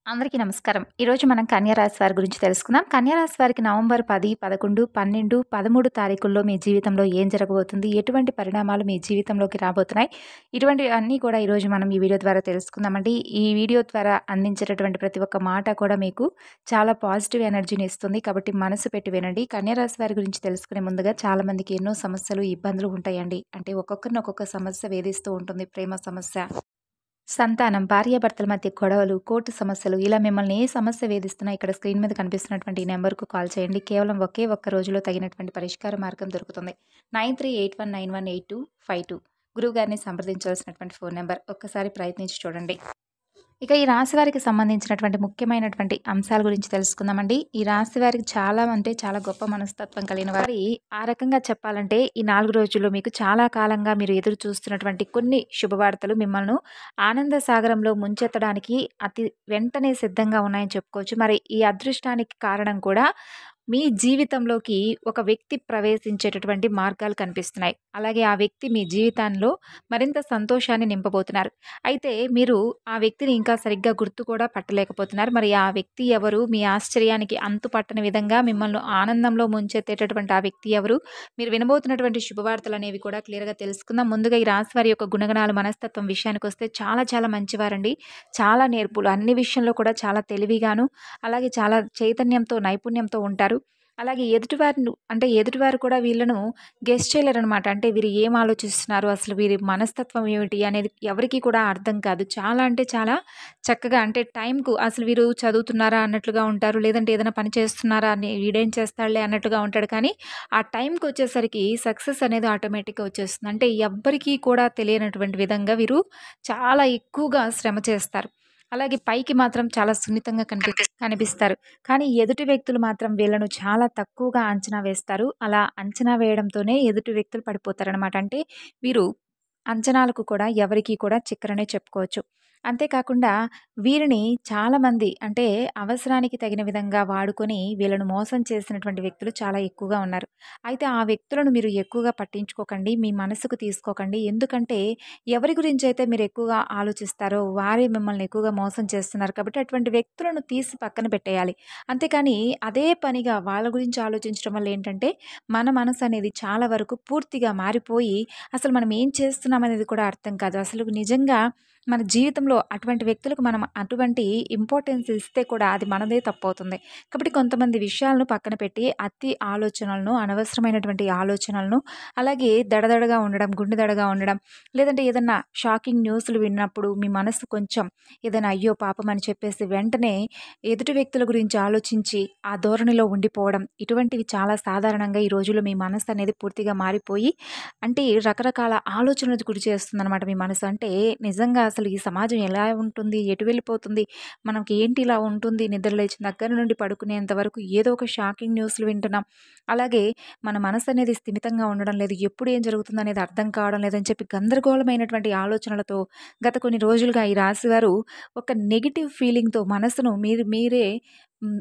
అందరికీ నమస్కారం. ఈరోజు మనం కన్యా రాశి వారి గురించి తెలుసుకుందాం. కన్యా రాశి వారికి నవంబర్ 10, 11, 12, 13 తారీఖుల్లో మీ జీవితంలో ఏం జరగబోతుంది? ఎటువంటి పరిణామాలు మీ జీవితంలోకి రాబోతున్నాయి? ఇటువంటివి అన్నీ కూడా ఈరోజు మనం ఈ వీడియో ద్వారా తెలుసుకుందామండి. ఈ వీడియో ద్వారా అందించేటటువంటి ప్రతి ఒక్క మాట కూడా మీకు చాలా పాజిటివ్ ఎనర్జీని ఇస్తుంది. కాబట్టి మనసు పెట్టి వినండి. కన్యా రాశి వారి గురించి తెలుసుకునే ముందుగా చాలా మందికి ఎన్నో సమస్యలు, ఇబ్బందులు ఉంటాయండి. అంటే ఒక్కొక్కరిని ఒక్కొక్క సమస్య వేధిస్తూ ఉంటుంది. ప్రేమ సమస్య, సంతానం, భార్యాభర్తల మధ్య గొడవలు, కోర్టు సమస్యలు ఇలా మిమ్మల్ని ఏ సమస్య వేధిస్తున్నా ఇక్కడ స్క్రీన్ మీద కనిపిస్తున్నటువంటి ఈ నెంబర్‌కు కాల్ చేయండి. కేవలం ఒకే ఒక్క రోజులో తగినటువంటి పరిష్కార మార్గం దొరుకుతుంది. 9381918252 గురువుగారిని సంప్రదించవలసినటువంటి ఫోన్ నంబర్. ఒక్కసారి ప్రయత్నించి చూడండి. ఇక ఈ రాశి వారికి సంబంధించినటువంటి ముఖ్యమైనటువంటి అంశాల గురించి తెలుసుకుందామండి. ఈ రాశి వారికి చాలా అంటే చాలా గొప్ప మనస్తత్వం కలిగిన వారి ఆ రకంగా చెప్పాలంటే ఈ 4 రోజుల్లో మీకు చాలా కాలంగా మీరు ఎదురు చూస్తున్నటువంటి కొన్ని శుభవార్తలు మిమ్మల్ని ఆనంద సాగరంలో ముంచెత్తడానికి అతి వెంటనే సిద్ధంగా ఉన్నాయని చెప్పుకోవచ్చు. మరి ఈ అదృష్టానికి కారణం కూడా మీ జీవితంలోకి ఒక వ్యక్తి ప్రవేశించేటటువంటి మార్గాలు కనిపిస్తున్నాయి. అలాగే ఆ వ్యక్తి మీ జీవితంలో మరింత సంతోషాన్ని నింపబోతున్నారు. అయితే మీరు ఆ వ్యక్తిని ఇంకా సరిగ్గా గుర్తు కూడా పట్టలేకపోతున్నారు. మరి ఆ వ్యక్తి ఎవరు? మీ ఆశ్చర్యానికి అంతు పట్టని విధంగా మిమ్మల్ని ఆనందంలో ముంచెత్తేటటువంటి ఆ వ్యక్తి ఎవరు? మీరు వినబోతున్నటువంటి శుభవార్తలనేవి కూడా క్లియర్‌గా తెలుసుకుందాం. ముందుగా ఈ రాశి వారి యొక్క గుణగణాలు, మనస్తత్వం విషయానికొస్తే చాలా చాలా మంచివారండి. చాలా నేర్పులు. అన్ని విషయంలో కూడా చాలా తెలివిగాను, అలాగే చాలా చైతన్యంతో, నైపుణ్యంతో ఉంటారు. అలాగే ఎదుటివారు కూడా వీళ్ళను గెస్ చేయలేరనమాట. అంటే వీరు ఏం ఆలోచిస్తున్నారు? అసలు వీరి మనస్తత్వం ఏమిటి? అనేది ఎవరికీ కూడా అర్థం కాదు. చాలా అంటే చాలా చక్కగా అంటే టైంకు అసలు వీరు చదువుతున్నారా అన్నట్లుగా ఉంటారు. లేదంటే ఏదైనా పని చేస్తున్నారా అని వీడేం చేస్తాడులే అన్నట్టుగా ఉంటాడు. కానీ ఆ టైంకొచ్చేసరికి సక్సెస్ అనేది ఆటోమేటిక్‌గా వచ్చేస్తుంది. అంటే ఎవ్వరికీ కూడా తెలియనటువంటి విధంగా వీరు చాలా ఎక్కువగా శ్రమ చేస్తారు. అలాగే పైకి మాత్రం చాలా సున్నితంగా కనిపిస్తారు. కానీ ఎదుటి వ్యక్తులు మాత్రం వీళ్ళను చాలా తక్కువగా అంచనా వేస్తారు. అలా అంచనా వేయడంతోనే ఎదుటి వ్యక్తులు పడిపోతారనమాట. అంటే వీరు అంచనాలకు కూడా ఎవరికీ కూడా చిక్కరనే చెప్పుకోవచ్చు. అంతేకాకుండా వీరిని చాలామంది అంటే అవసరానికి తగిన విధంగా వాడుకొని వీళ్ళను మోసం చేసినటువంటి వ్యక్తులు చాలా ఎక్కువగా ఉన్నారు. అయితే ఆ వ్యక్తులను మీరు ఎక్కువగా పట్టించుకోకండి. మీ మనసుకు తీసుకోకండి. ఎందుకంటే ఎవరి గురించైతే మీరు ఎక్కువగా ఆలోచిస్తారో వారే మిమ్మల్ని ఎక్కువగా మోసం చేస్తున్నారు. కాబట్టి అటువంటి వ్యక్తులను తీసి పక్కన పెట్టేయాలి. అంతేకాని అదే పనిగా వాళ్ళ గురించి ఆలోచించడం వల్ల ఏంటంటే మన మనసనేది చాలా వరకు పూర్తిగా మారిపోయి అసలు మనం ఏం చేస్తున్నామనేది కూడా అర్థం కాదు. అసలు నిజంగా మన జీవితంలో అటువంటి వ్యక్తులకు మనం అటువంటి ఇంపార్టెన్స్ ఇస్తే కూడా అది మనదే తప్పవుతుంది. కాబట్టి కొంతమంది విషయాలను పక్కన పెట్టి అతి ఆలోచనలను, అనవసరమైనటువంటి ఆలోచనలను, అలాగే దడదడగా ఉండడం, గుండె దడగా ఉండడం, లేదంటే ఏదన్నా షాకింగ్ న్యూస్‌లు విన్నప్పుడు మీ మనసు కొంచెం ఏదైనా అయ్యో పాపం అని చెప్పేసి వెంటనే ఎదుటి వ్యక్తుల గురించి ఆలోచించి ఆ ధోరణిలో ఉండిపోవడం, ఇటువంటివి చాలా సాధారణంగా ఈ రోజుల్లో మీ మనసు అనేది పూర్తిగా మారిపోయి అంటే రకరకాల ఆలోచనలకు గురి చేస్తుందనమాట మీ మనసు. అంటే నిజంగా అసలు ఈ సమాజం ఎలా ఉంటుంది? ఎటు వెళ్ళిపోతుంది? మనకి ఏంటి ఇలా ఉంటుంది? నిద్ర లేచిన దగ్గర నుండి పడుకునేంత వరకు ఏదో ఒక షాకింగ్ న్యూస్‌లు వింటున్నాం. అలాగే మన మనసు అనేది స్థిమితంగా ఉండడం లేదు. ఎప్పుడు ఏం జరుగుతుందనేది అర్థం కావడం లేదని చెప్పి గందరగోళమైనటువంటి ఆలోచనలతో గత కొన్ని రోజులుగా ఈ రాశివారు ఒక నెగెటివ్ ఫీలింగ్‌తో మనసును మీరే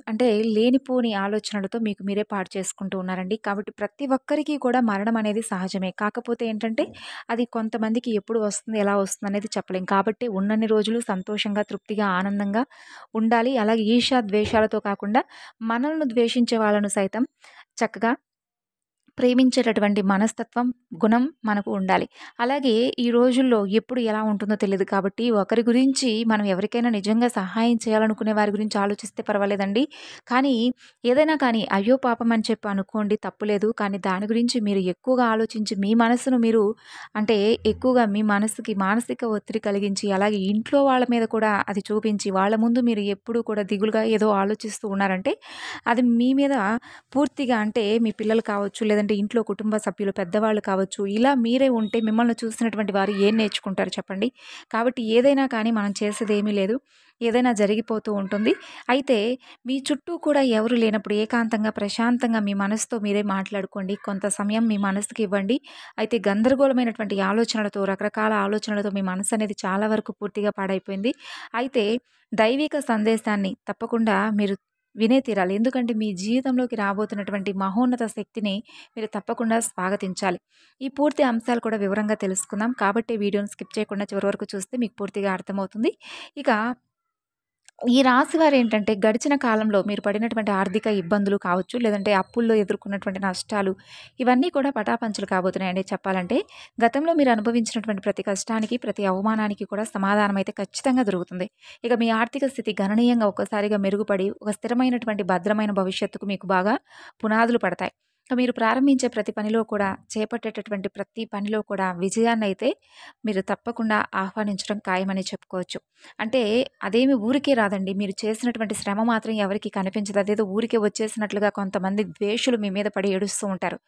అంటే లేనిపోని ఆలోచనలతో మీకు మీరే పాడు చేసుకుంటూ ఉన్నారండి. కాబట్టి ప్రతి ఒక్కరికి కూడా మరణం అనేది సహజమే. కాకపోతే ఏంటంటే అది కొంతమందికి ఎప్పుడు వస్తుంది, ఎలా వస్తుందనేది చెప్పలేం. కాబట్టి ఉన్నన్ని రోజులు సంతోషంగా, తృప్తిగా, ఆనందంగా ఉండాలి. అలాగే ఈర్ష్య, ద్వేషాలతో కాకుండా మనల్ని ద్వేషించే వాళ్ళను సైతం చక్కగా ప్రేమించేటటువంటి మనస్తత్వం, గుణం మనకు ఉండాలి. అలాగే ఈ రోజుల్లో ఎప్పుడు ఎలా ఉంటుందో తెలీదు కాబట్టి ఒకరి గురించి మనం ఎవరికైనా నిజంగా సహాయం చేయాలనుకునే వారి గురించి ఆలోచిస్తే పర్వాలేదండి. కానీ ఏదైనా కానీ అయ్యో పాపం అని చెప్పి అనుకోండి తప్పులేదు. కానీ దాని గురించి మీరు ఎక్కువగా ఆలోచించి మీ మనసును మీరు అంటే ఎక్కువగా మీ మనసుకి మానసిక ఒత్తిడి కలిగించి అలాగే ఇంట్లో వాళ్ళ మీద కూడా అది చూపించి వాళ్ళ ముందు మీరు ఎప్పుడూ కూడా దిగులుగా ఏదో ఆలోచిస్తూ ఉన్నారంటే అది మీ మీద పూర్తిగా అంటే మీ పిల్లలు కావచ్చు, లేదంటే ఇంట్లో కుటుంబ సభ్యులు, పెద్దవాళ్ళు కావచ్చు, ఇలా మీరే ఉంటే మిమ్మల్ని చూసినటువంటి వారు ఏం నేర్చుకుంటారు చెప్పండి? కాబట్టి ఏదైనా కానీ మనం చేసేదేమీ లేదు. ఏదైనా జరిగిపోతూ ఉంటుంది. అయితే మీ చుట్టూ కూడా ఎవరు లేనప్పుడు ఏకాంతంగా, ప్రశాంతంగా మీ మనసుతో మీరే మాట్లాడుకోండి. కొంత సమయం మీ మనసుకి ఇవ్వండి. అయితే గందరగోళమైనటువంటి ఆలోచనలతో, రకరకాల ఆలోచనలతో మీ మనసు అనేది చాలా వరకు పూర్తిగా పాడైపోయింది. అయితే దైవిక సందేశాన్ని తప్పకుండా మీరు వినే తీరాలి. ఎందుకంటే మీ జీవితంలోకి రాబోతున్నటువంటి మహోన్నత శక్తిని మీరు తప్పకుండా స్వాగతించాలి. ఈ పూర్తి అంశాలు కూడా వివరంగా తెలుసుకుందాం. కాబట్టి వీడియోని స్కిప్ చేయకుండా చివరి వరకు చూస్తే మీకు పూర్తిగా అర్థమవుతుంది. ఇక ఈ రాశివారేంటంటే గడిచిన కాలంలో మీరు పడినటువంటి ఆర్థిక ఇబ్బందులు కావచ్చు, లేదంటే అప్పుల్లో ఎదుర్కొన్నటువంటి నష్టాలు ఇవన్నీ కూడా పటాపంచలు కాబోతున్నాయండి చెప్పాలంటే. గతంలో మీరు అనుభవించినటువంటి ప్రతి కష్టానికి, ప్రతి అవమానానికి కూడా సమాధానం అయితే ఖచ్చితంగా దొరుకుతుంది. ఇక మీ ఆర్థిక స్థితి గణనీయంగా ఒక్కసారిగా మెరుగుపడి, ఒక స్థిరమైనటువంటి భద్రమైన భవిష్యత్తుకు మీకు బాగా పునాదులు పడతాయి. ఇక మీరు ప్రారంభించే ప్రతి పనిలో కూడా, చేపట్టేటటువంటి ప్రతి పనిలో కూడా విజయాన్నయితే మీరు తప్పకుండా ఆహ్వానించడం ఖాయమని చెప్పుకోవచ్చు. అంటే అదేమి ఊరికే రాదండి. మీరు చేసినటువంటి శ్రమ మాత్రం ఎవరికీ కనిపించదు. అదేదో ఊరికే వచ్చేసినట్లుగా కొంతమంది ద్వేషులు మీ మీద పడి ఏడుస్తూ ఉంటారు.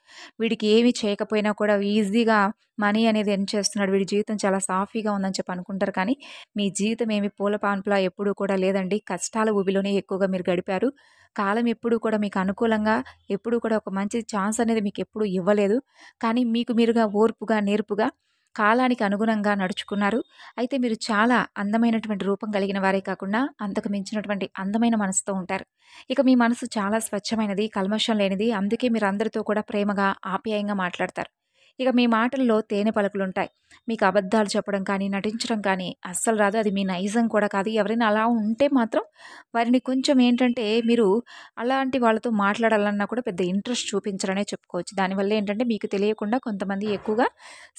వీడికి ఏమి చేయకపోయినా కూడా ఈజీగా మనీ అనేది ఎర్న్ చేస్తున్నాడు. వీడి జీవితం చాలా సాఫీగా ఉందని చెప్పి అనుకుంటారు. కానీ మీ జీవితం ఏమి పూల పాన్పులా ఎప్పుడూ కూడా లేదండి. కష్టాల ఊబిలోనే ఎక్కువగా మీరు గడిపారు. కాలం ఎప్పుడూ కూడా మీకు అనుకూలంగా, ఎప్పుడూ కూడా ఒక మంచి ఛాన్స్ అనేది మీకెప్పుడూ ఇవ్వలేదు. కానీ మీకు మీరుగా ఓర్పుగా, నేర్పుగా కాలానికి అనుగుణంగా నడుచుకున్నారు. అయితే మీరు చాలా అందమైనటువంటి రూపం కలిగిన వారే కాకుండా, అంతకు మించినటువంటి అందమైన మనసుతో ఉంటారు. ఇక మీ మనసు చాలా స్వచ్ఛమైనది, కల్మషం లేనిది. అందుకే మీరు అందరితో కూడా ప్రేమగా, ఆప్యాయంగా మాట్లాడతారు. ఇక మీ మాటల్లో తేనె పలుకులుంటాయి. మీకు అబద్ధాలు చెప్పడం కానీ, నటించడం కానీ అస్సలు రాదు. అది మీ నైజం కూడా కాదు. ఎవరైనా అలా ఉంటే మాత్రం వారిని కొంచెం ఏంటంటే మీరు అలాంటి వాళ్ళతో మాట్లాడాలన్నా కూడా పెద్ద ఇంట్రెస్ట్ చూపించరనే చెప్పుకోవచ్చు. దానివల్ల ఏంటంటే మీకు తెలియకుండా కొంతమంది ఎక్కువగా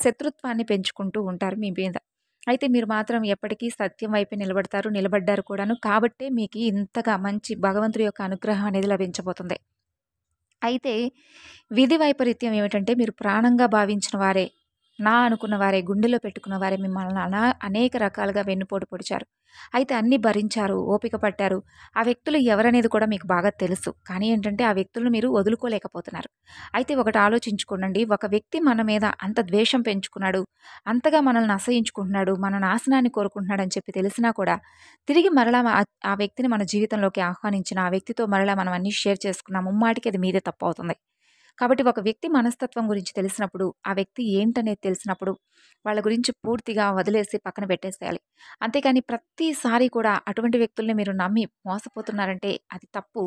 శత్రుత్వాన్ని పెంచుకుంటూ ఉంటారు మీ మీద. అయితే మీరు మాత్రం ఎప్పటికీ సత్యం వైపే నిలబడతారు. నిలబడ్డారు కూడాను. కాబట్టే మీకి ఇంతగా మంచి భగవంతుడి యొక్క అనుగ్రహం అనేది లభించబోతుంది. అయితే విధి వైపరీత్యం ఏమిటంటే మీరు ప్రాణంగా భావించిన వారే, నా అనుకున్న వారే, గుండెలో పెట్టుకున్న వారే మిమ్మల్ని అనేక రకాలుగా వెన్నుపోటు పొడిచారు. అయితే అన్నీ భరించారు, ఓపిక పట్టారు. ఆ వ్యక్తులు ఎవరనేది కూడా మీకు బాగా తెలుసు. కానీ ఏంటంటే ఆ వ్యక్తులను మీరు వదులుకోలేకపోతున్నారు. అయితే ఒకటి ఆలోచించుకోండి. ఒక వ్యక్తి మన మీద అంత ద్వేషం పెంచుకున్నాడు, అంతగా మనల్ని అసహ్యించుకుంటున్నాడు, మన నాశనాన్ని కోరుకుంటున్నాడని చెప్పి తెలిసినా కూడా తిరిగి మరలా ఆ వ్యక్తిని మన జీవితంలోకి ఆహ్వానించిన ఆ వ్యక్తితో మరలా మనం అన్నీ షేర్ చేసుకున్నాం. ముమ్మాటికి అది మీదే తప్పవుతుంది. కాబట్టి ఒక వ్యక్తి మనస్తత్వం గురించి తెలిసినప్పుడు, ఆ వ్యక్తి ఏంటనేది తెలిసినప్పుడు, వాళ్ళ గురించి పూర్తిగా వదిలేసి పక్కన పెట్టేసేయాలి. అంతేకాని ప్రతిసారి కూడా అటువంటి వ్యక్తుల్ని మీరు నమ్మి మోసపోతున్నారంటే అది తప్పు.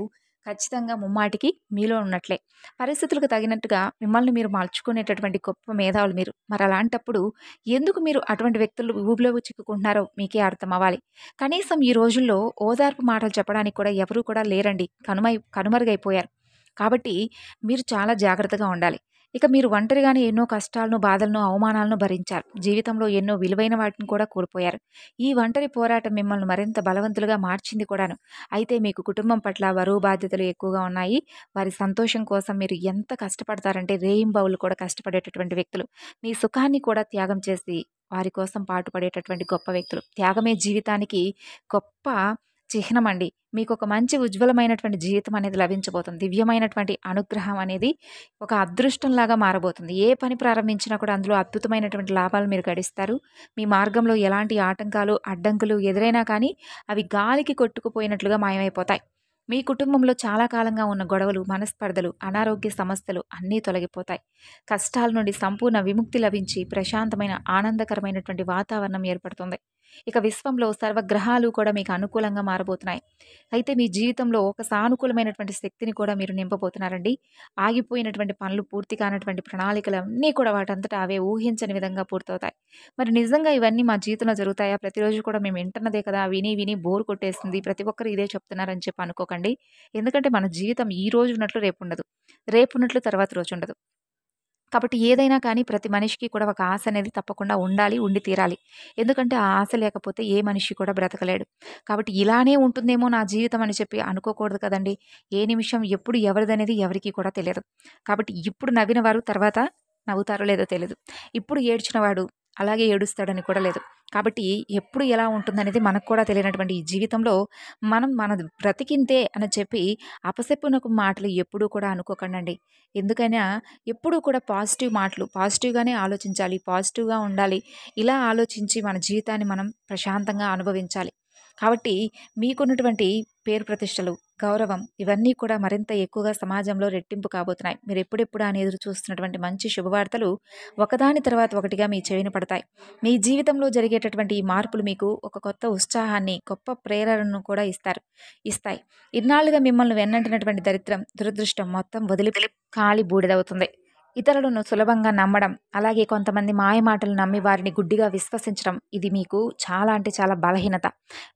ఖచ్చితంగా ముమ్మాటికి మీలో ఉన్నట్లే. పరిస్థితులకు తగినట్టుగా మిమ్మల్ని మీరు మలుచుకునేటటువంటి గొప్ప మేధావులు మీరు. మరలాంటప్పుడు ఎందుకు మీరు అటువంటి వ్యక్తులు ఊబిలో చిక్కుకుంటున్నారో మీకే అర్థమవ్వాలి. కనీసం ఈ రోజుల్లో ఓదార్పు మాటలు చెప్పడానికి కూడా ఎవరు కూడా లేరండి. కనుమరుగైపోయారు. కాబట్టి మీరు చాలా జాగ్రత్తగా ఉండాలి. ఇక మీరు ఒంటరిగానే ఎన్నో కష్టాలను, బాధలను, అవమానాలను భరించారు. జీవితంలో ఎన్నో విలువైన వాటిని కూడా కోల్పోయారు. ఈ ఒంటరి పోరాటం మిమ్మల్ని మరింత బలవంతులుగా మార్చింది కూడాను. అయితే మీకు కుటుంబం పట్ల బరువు బాధ్యతలు ఎక్కువగా ఉన్నాయి. వారి సంతోషం కోసం మీరు ఎంత కష్టపడతారంటే రేయింబవళ్ళు కూడా కష్టపడేటటువంటి వ్యక్తులు. మీ సుఖాన్ని కూడా త్యాగం చేసి వారి కోసం పాటుపడేటటువంటి గొప్ప వ్యక్తులు. త్యాగమే జీవితానికి గొప్ప చిహ్నమండి. మీకొక మంచి ఉజ్వలమైనటువంటి జీవితం అనేది లభించబోతుంది. దివ్యమైనటువంటి అనుగ్రహం అనేది ఒక అదృష్టంలాగా మారబోతుంది. ఏ పని ప్రారంభించినా కూడా అందులో అద్భుతమైనటువంటి లాభాలు మీరు గడిస్తారు. మీ మార్గంలో ఎలాంటి ఆటంకాలు, అడ్డంకులు ఎదురైనా కానీ అవి గాలికి కొట్టుకుపోయినట్లుగా మాయమైపోతాయి. మీ కుటుంబంలో చాలా కాలంగా ఉన్న గొడవలు, మనస్పర్ధలు, అనారోగ్య సమస్యలు అన్నీ తొలగిపోతాయి. కష్టాల నుండి సంపూర్ణ విముక్తి లభించి ప్రశాంతమైన, ఆనందకరమైనటువంటి వాతావరణం ఏర్పడుతుంది. ఇక విశ్వంలో సర్వగ్రహాలు కూడా మీకు అనుకూలంగా మారబోతున్నాయి. అయితే మీ జీవితంలో ఒక సానుకూలమైనటువంటి శక్తిని కూడా మీరు నింపబోతున్నారండి. ఆగిపోయినటువంటి పనులు, పూర్తి కానటువంటి ప్రణాళికలన్నీ కూడా వాటంతట అవే ఊహించని విధంగా పూర్తవుతాయి. మరి నిజంగా ఇవన్నీ మా జీవితంలో జరుగుతాయా? ప్రతిరోజు కూడా మేము వింటున్నదే కదా! విని విని బోర్ కొట్టేసింది. ప్రతి ఒక్కరు ఇదే చెప్తున్నారని చెప్పి అనుకోకండి. ఎందుకంటే మన జీవితం ఈ రోజు ఉన్నట్లు రేపుండదు. రేపున్నట్లు తర్వాత రోజుండదు. కాబట్టి ఏదైనా కానీ ప్రతి మనిషికి కూడా ఒక ఆశ అనేది తప్పకుండా ఉండాలి, ఉండి తీరాలి. ఎందుకంటే ఆ ఆశ లేకపోతే ఏ మనిషి కూడా బ్రతకలేడు. కాబట్టి ఇలానే ఉంటుందేమో నా జీవితం అని చెప్పి అనుకోకూడదు కదండీ! ఏ నిమిషం ఎప్పుడు ఎవరిదనేది ఎవరికీ కూడా తెలియదు. కాబట్టి ఇప్పుడు నవ్విన వారు తర్వాత నవ్వుతారో లేదో తెలీదు. ఇప్పుడు ఏడ్చిన వాడు అలాగే ఏడుస్తాడని కూడా లేదు. కాబట్టి ఎప్పుడు ఎలా ఉంటుందనేది మనకు కూడా తెలియనటువంటి ఈ జీవితంలో మనం మనది బ్రతికింతే అని చెప్పి అపశకునపు మాటలు ఎప్పుడూ కూడా అనుకోకండండి. ఎందుకైనా ఎప్పుడూ కూడా పాజిటివ్ మాటలు, పాజిటివ్‌గానే ఆలోచించాలి, పాజిటివ్‌గా ఉండాలి. ఇలా ఆలోచించి మన జీవితాన్ని మనం ప్రశాంతంగా అనుభవించాలి. కాబట్టి మీకున్నటువంటి పేరు ప్రతిష్టలు, గౌరవం ఇవన్నీ కూడా మరింత ఎక్కువగా సమాజంలో రెట్టింపు కాబోతున్నాయి. మీరు ఎప్పుడెప్పుడా అని ఎదురు చూస్తున్నటువంటి మంచి శుభవార్తలు ఒకదాని తర్వాత ఒకటిగా మీ చెవిన పడతాయి. మీ జీవితంలో జరిగేటటువంటి ఈ మార్పులు మీకు ఒక కొత్త ఉత్సాహాన్ని, గొప్ప ప్రేరణను కూడా ఇస్తాయి. ఇన్నాళ్లుగా మిమ్మల్ని వెన్నంటినటువంటి దరిద్రం, దురదృష్టం మొత్తం వదిలి కాలి బూడిదవుతుంది. ఇతరులను సులభంగా నమ్మడం, అలాగే కొంతమంది మాయమాటలు నమ్మి వారిని గుడ్డిగా విశ్వసించడం ఇది మీకు చాలా అంటే చాలా బలహీనత.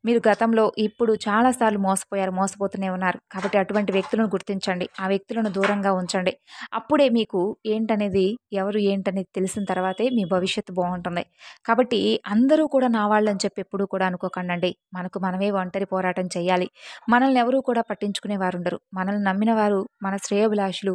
మీరు గతంలో, ఇప్పుడు చాలా సార్లు మోసపోయారు, మోసపోతూనే ఉన్నారు. కాబట్టి అటువంటి వ్యక్తులను గుర్తించండి. ఆ వ్యక్తులను దూరంగా ఉంచండి. అప్పుడే మీకు ఏంటనేది, ఎవరు ఏంటనేది తెలిసిన తర్వాతే మీ భవిష్యత్తు బావుంటుంది. కాబట్టి అందరూ కూడా నా వాళ్ళని చెప్పి ఎప్పుడూ కూడా అనుకోకండండి. మనకు మనమే ఒంటరి పోరాటం చేయాలి. మనల్ని ఎవరు కూడా పట్టించుకునే వారుండరు. మనల్ని నమ్మిన వారు మన శ్రేయోభిలాషులు.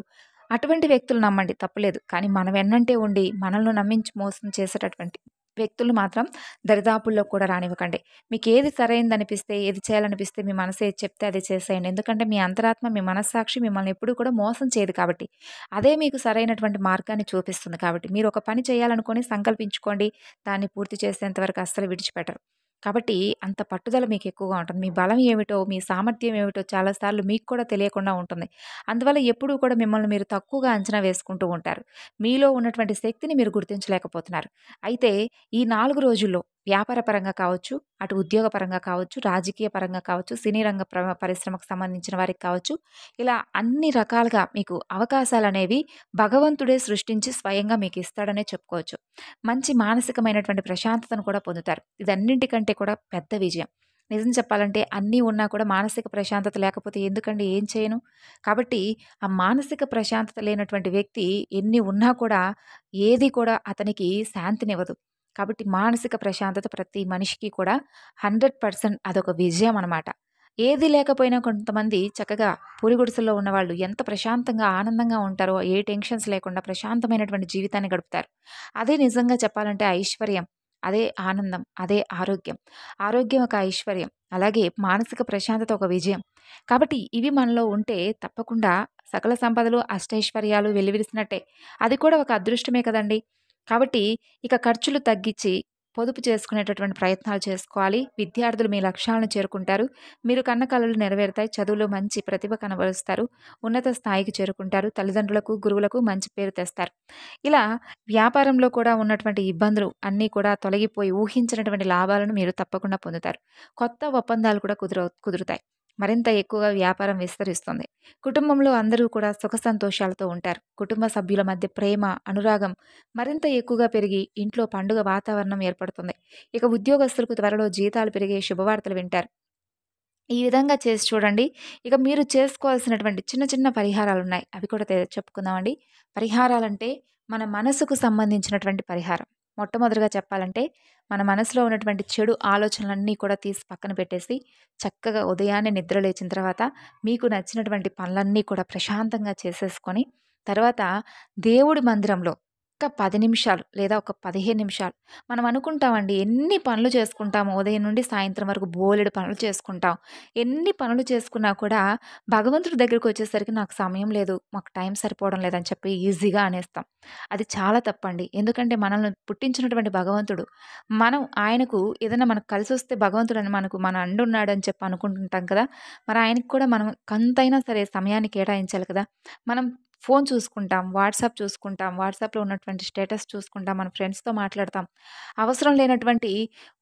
అటువంటి వ్యక్తులు నమ్మండి తప్పులేదు. కానీ మన వెన్నంటే ఉండి మనల్ని నమ్మించి మోసం చేసేటటువంటి వ్యక్తులు మాత్రం దరిదాపుల్లో కూడా రానివ్వకండి. మీకేది సరైనదనిపిస్తే, ఏది చేయాలనిపిస్తే మీ మనసు ఏది చెప్తే అది చేసేయండి. ఎందుకంటే మీ అంతరాత్మ, మీ మనస్సాక్షి మిమ్మల్ని ఎప్పుడూ కూడా మోసం చేయదు కాబట్టి. అదే మీకు సరైనటువంటి మార్గాన్ని చూపిస్తుంది కాబట్టి. మీరు ఒక పని చేయాలనుకోని సంకల్పించుకోండి. దాన్ని పూర్తి చేసేంత వరకు అస్సలు విడిచిపెట్టరు. కాబట్టి అంత పట్టుదల మీకెక్కువగా ఉంటుంది. మీ బలం ఏమిటో, మీ సామర్థ్యం ఏమిటో చాలా సార్లు మీకు కూడా తెలియకుండా ఉంటుంది. అందువల్ల ఎప్పుడూ కూడా మిమ్మల్ని మీరు తక్కువగా అంచనా వేసుకుంటూ ఉంటారు. మీలో ఉన్నటువంటి శక్తిని మీరు గుర్తించలేకపోతున్నారు. అయితే ఈ 4 రోజుల్లో వ్యాపార పరంగా కావచ్చు, అటు ఉద్యోగ పరంగా కావచ్చు, రాజకీయ పరంగా కావచ్చు, సినీ రంగ పరిశ్రమకు సంబంధించిన వారికి కావచ్చు, ఇలా అన్ని రకాలుగా మీకు అవకాశాలనేవి భగవంతుడే సృష్టించి స్వయంగా మీకు ఇస్తాడనే చెప్పుకోవచ్చు. మంచి మానసికమైనటువంటి ప్రశాంతతను కూడా పొందుతారు. ఇదన్నింటికంటే కూడా పెద్ద విజయం. నిజం చెప్పాలంటే అన్నీ ఉన్నా కూడా మానసిక ప్రశాంతత లేకపోతే ఎందుకండి ఏం చేయను? కాబట్టి ఆ మానసిక ప్రశాంతత లేనటువంటి వ్యక్తి ఎన్ని ఉన్నా కూడా ఏది కూడా అతనికి శాంతినివ్వదు. కాబట్టి మానసిక ప్రశాంతత ప్రతి మనిషికి కూడా 100% అదొక విజయం అనమాట. ఏది లేకపోయినా కొంతమంది చక్కగా పూరిగుడిసెల్లో ఉన్నవాళ్ళు ఎంత ప్రశాంతంగా, ఆనందంగా ఉంటారో, ఏ టెన్షన్స్ లేకుండా ప్రశాంతమైనటువంటి జీవితాన్ని గడుపుతారు. అదే నిజంగా చెప్పాలంటే ఐశ్వర్యం. అదే ఆనందం. అదే ఆరోగ్యం. ఆరోగ్యం ఒక ఐశ్వర్యం. అలాగే మానసిక ప్రశాంతత ఒక విజయం. కాబట్టి ఇవి మనలో ఉంటే తప్పకుండా సకల సంపదలు, అష్టైశ్వర్యాలు వెల్లివిరిసినట్టే. అది కూడా ఒక అదృష్టమే కదండీ! కాబట్టి ఇక ఖర్చులు తగ్గించి పొదుపు చేసుకునేటటువంటి ప్రయత్నాలు చేసుకోవాలి. విద్యార్థులు మీ లక్ష్యాలను చేరుకుంటారు. మీరు కన్న కలలు నెరవేరుతాయి. చదువులో మంచి ప్రతిభ కనబరుస్తారు. ఉన్నత స్థాయికి చేరుకుంటారు. తల్లిదండ్రులకు, గురువులకు మంచి పేరు తెస్తారు. ఇలా వ్యాపారంలో కూడా ఉన్నటువంటి ఇబ్బందులు అన్నీ కూడా తొలగిపోయి ఊహించినటువంటి లాభాలను మీరు తప్పకుండా పొందుతారు. కొత్త ఒప్పందాలు కూడా కుదురుతాయి. మరింత ఎక్కువగా వ్యాపారం విస్తరిస్తుంది. కుటుంబంలో అందరూ కూడా సుఖ సంతోషాలతో ఉంటారు. కుటుంబ సభ్యుల మధ్య ప్రేమ, అనురాగం మరింత ఎక్కువగా పెరిగి ఇంట్లో పండుగ వాతావరణం ఏర్పడుతుంది. ఇక ఉద్యోగస్తులకు త్వరలో జీతాలు పెరిగే శుభవార్తలు వింటారు. ఈ విధంగా చేసి చూడండి. ఇక మీరు చేసుకోవాల్సినటువంటి చిన్న చిన్న పరిహారాలున్నాయి. అవి కూడా చెప్పుకుందామండి. పరిహారాలంటే మన మనసుకు సంబంధించినటువంటి పరిహారం. మొట్టమొదటిగా చెప్పాలంటే మన మనసులో ఉన్నటువంటి చెడు ఆలోచనలన్నీ కూడా తీసి పక్కన పెట్టేసి చక్కగా ఉదయాన్నే నిద్ర లేచిన తర్వాత మీకు నచ్చినటువంటి పనులన్నీ కూడా ప్రశాంతంగా చేసేసుకొని తర్వాత దేవుడి మందిరంలో ఒక 10 నిమిషాలు లేదా ఒక 15 నిమిషాలు మనం అనుకుంటామండి ఎన్ని పనులు చేసుకుంటామో ఉదయం నుండి సాయంత్రం వరకు బోలెడు పనులు చేసుకుంటాం. ఎన్ని పనులు చేసుకున్నా కూడా భగవంతుడి దగ్గరికొచ్చేసరికి నాకు సమయం లేదు, మాకు టైం సరిపోవడం లేదని చెప్పి ఈజీగా అనేస్తాం. అది చాలా తప్పండి. ఎందుకంటే మనల్ని పుట్టించినటువంటి భగవంతుడు, మనం ఆయనకు ఏదైనా మనకు కలిసొస్తే భగవంతుడని మనకు మన అండున్నాడని చెప్పి అనుకుంటుంటాం కదా! మరి ఆయనకి కూడా మనం కొంతైనా సరే సమయాన్ని కేటాయించాలి కదా! మనం ఫోను చూసుకుంటాం, వాట్సాప్ చూసుకుంటాం, వాట్సాప్‌లో ఉన్నటువంటి స్టేటస్ చూసుకుంటాం, మన ఫ్రెండ్స్‌తో మాట్లాడతాం. అవసరం లేనటువంటి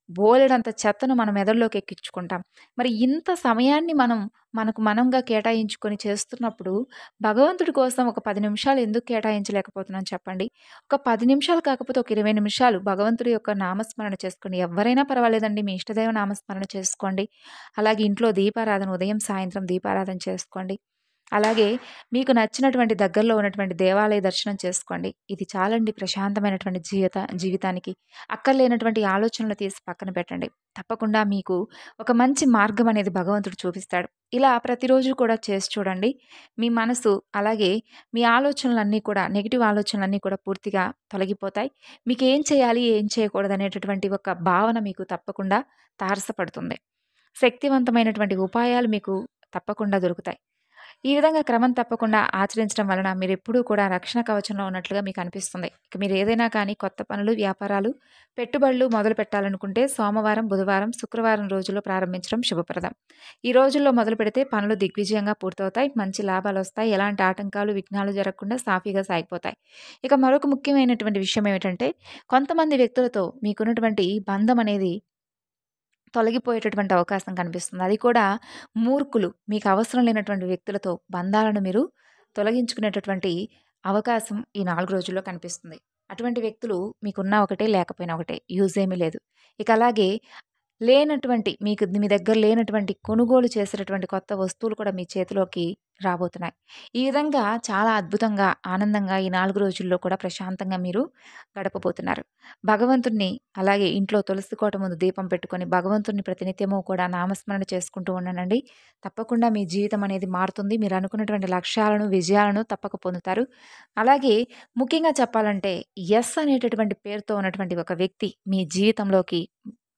బోలెడంత చెత్తను మన మెదడులోకి ఎక్కించుకుంటాం. మరి ఇంత సమయాన్ని మనం మనకు మనంగా కేటాయించుకొని చేస్తున్నప్పుడు, భగవంతుడి కోసం ఒక 10 నిమిషాలు ఎందుకు కేటాయించలేకపోతున్నాం చెప్పండి? ఒక 10 నిమిషాలు కాకపోతే ఒక 20 నిమిషాలు భగవంతుడి యొక్క నామస్మరణ చేసుకోండి. ఎవ్వరైనా పర్వాలేదండి. మీ ఇష్టదైవ నామస్మరణ చేసుకోండి. అలాగే ఇంట్లో దీపారాధన ఉదయం, సాయంత్రం దీపారాధన చేసుకోండి. అలాగే మీకు నచ్చినటువంటి దగ్గరలో ఉన్నటువంటి దేవాలయ దర్శనం చేసుకోండి. ఇది చాలండి ప్రశాంతమైనటువంటి జీవితానికి. అక్కర్లేనటువంటి ఆలోచనలు తీసి పక్కన పెట్టండి. తప్పకుండా మీకు ఒక మంచి మార్గం అనేది భగవంతుడు చూపిస్తాడు. ఇలా ప్రతిరోజు కూడా చేసి చూడండి. మీ మనసు అలాగే మీ ఆలోచనలన్నీ కూడా నెగెటివ్ ఆలోచనలన్నీ కూడా పూర్తిగా తొలగిపోతాయి. మీకేం చేయాలి, ఏం చేయకూడదనేటటువంటి ఒక భావన మీకు తప్పకుండా తారసపడుతుంది. శక్తివంతమైనటువంటి ఉపాయాలు మీకు తప్పకుండా దొరుకుతాయి. ఈ విధంగా క్రమం తప్పకుండా ఆచరించడం వలన మీరెప్పుడూ కూడా రక్షణ కవచంలో ఉన్నట్లుగా మీకనిపిస్తుంది. ఇక మీరేదైనా కానీ కొత్త పనులు, వ్యాపారాలు, పెట్టుబడులు మొదలుపెట్టాలనుకుంటే సోమవారం, బుధవారం, శుక్రవారం రోజుల్లో ప్రారంభించడం శుభప్రదం. ఈ రోజుల్లో మొదలుపెడితే పనులు దిగ్విజయంగా పూర్తవుతాయి. మంచి లాభాలొస్తాయి. ఎలాంటి ఆటంకాలు, విఘ్నాలు జరగకుండా సాఫీగా సాగిపోతాయి. ఇక మరొక ముఖ్యమైనటువంటి విషయం ఏమిటంటే కొంతమంది వ్యక్తులతో మీకున్నటువంటి బంధం అనేది తొలగిపోయేటటువంటి అవకాశం కనిపిస్తుంది. అది కూడా మూర్ఖులు, మీకు అవసరం లేనటువంటి వ్యక్తులతో బంధాలను మీరు తొలగించుకునేటటువంటి అవకాశం ఈ 4 రోజుల్లో కనిపిస్తుంది. అటువంటి వ్యక్తులు మీకున్నా ఒకటే, లేకపోయినా ఒకటే. యూజ్ ఏమీ లేదు. ఇక అలాగే లేనటువంటి మీ దగ్గర లేనటువంటి కొనుగోలు చేసేటటువంటి కొత్త వస్తువులు కూడా మీ చేతిలోకి రాబోతున్నాయి. ఈ విధంగా చాలా అద్భుతంగా, ఆనందంగా ఈ 4 రోజుల్లో కూడా ప్రశాంతంగా మీరు గడపబోతున్నారు. భగవంతుడిని అలాగే ఇంట్లో తులసి కోట ముందు దీపం పెట్టుకొని భగవంతుడిని ప్రతినిత్యము కూడా నామస్మరణ చేసుకుంటూ ఉండండి. తప్పకుండా మీ జీవితం అనేది మారుతుంది. మీరు అనుకున్నటువంటి లక్ష్యాలను, విజయాలను తప్పక పొందుతారు. అలాగే ముఖ్యంగా చెప్పాలంటే యెస్ అనేటటువంటి పేరుతో ఉన్నటువంటి ఒక వ్యక్తి మీ జీవితంలోకి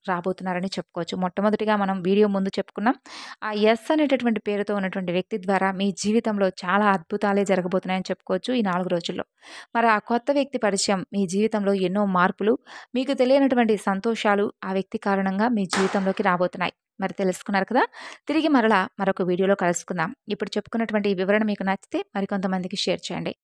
రాబోతున్నారని చెప్పుకోవచ్చు. మొట్టమొదటిగా మనం వీడియో ముందు చెప్పుకున్నాం. ఆ యెస్ అనేటటువంటి పేరుతో ఉన్నటువంటి వ్యక్తి ద్వారా మీ జీవితంలో చాలా అద్భుతాలే జరగబోతున్నాయని చెప్పుకోవచ్చు ఈ 4 రోజుల్లో. మరి ఆ కొత్త వ్యక్తి పరిచయం మీ జీవితంలో ఎన్నో మార్పులు, మీకు తెలియనటువంటి సంతోషాలు ఆ వ్యక్తి కారణంగా మీ జీవితంలోకి రాబోతున్నాయి. మరి తెలుసుకున్నారు కదా! తిరిగి మరలా మరొక వీడియోలో కలుసుకుందాం. ఇప్పుడు చెప్పుకున్నటువంటి ఈ వివరణ మీకు నచ్చితే మరికొంతమందికి షేర్ చేయండి.